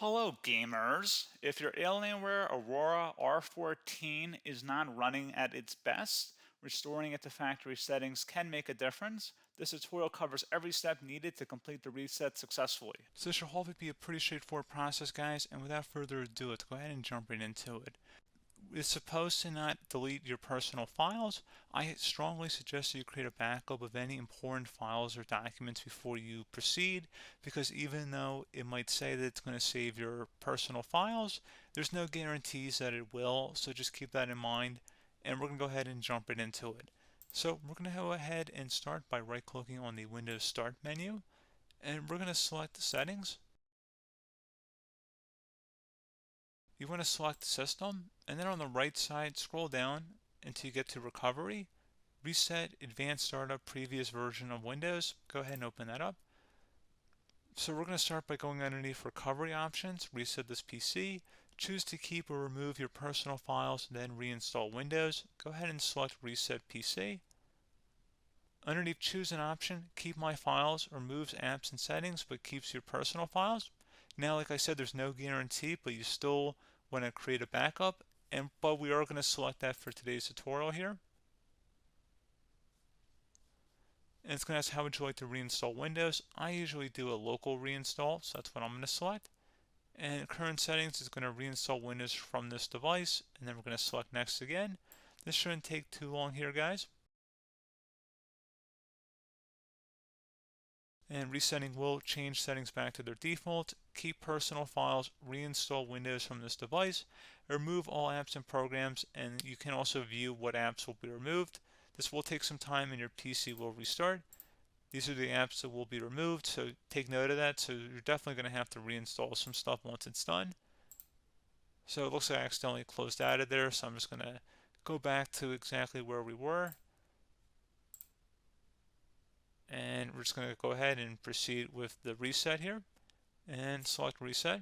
Hello, gamers. If your Alienware Aurora R14 is not running at its best, restoring it to factory settings can make a difference. This tutorial covers every step needed to complete the reset successfully. So this should hopefully be a pretty straightforward process, guys, and without further ado, let's go ahead and jump right into it. It's supposed to not delete your personal files. I strongly suggest that you create a backup of any important files or documents before you proceed, because even though it might say that it's going to save your personal files, there's no guarantees that it will, so just keep that in mind, and we're going to go ahead and jump right into it. So we're going to go ahead and start by right-clicking on the Windows Start menu, and we're going to select Settings. You want to select System, and then on the right side, scroll down until you get to Recovery. Reset Advanced Startup Previous Version of Windows. Go ahead and open that up. So we're going to start by going underneath Recovery Options, reset this PC, choose to keep or remove your personal files, then reinstall Windows. Go ahead and select Reset PC. Underneath Choose an option, Keep My Files removes apps and settings but keeps your personal files. Now, like I said, there's no guarantee, but you still want to create a backup, but we are going to select that for today's tutorial here. And it's going to ask how would you like to reinstall Windows. I usually do a local reinstall, so that's what I'm going to select. And current settings is going to reinstall Windows from this device, and then we're going to select next again. This shouldn't take too long here, guys. And resetting will change settings back to their default, keep personal files, reinstall Windows from this device, remove all apps and programs, and you can also view what apps will be removed. This will take some time and your PC will restart. These are the apps that will be removed, so take note of that. So you're definitely going to have to reinstall some stuff once it's done. So it looks like I accidentally closed out of there, so I'm just going to go back to exactly where we were. And we're just going to go ahead and proceed with the reset here and select reset.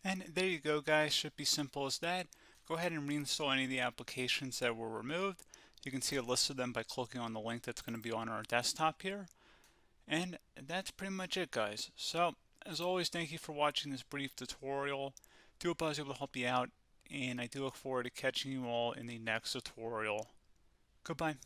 And there you go, guys. Should be simple as that. Go ahead and reinstall any of the applications that were removed. You can see a list of them by clicking on the link that's going to be on our desktop here. And that's pretty much it, guys. So, as always, thank you for watching this brief tutorial. Do hope I was able to help you out, and I do look forward to catching you all in the next tutorial. Goodbye.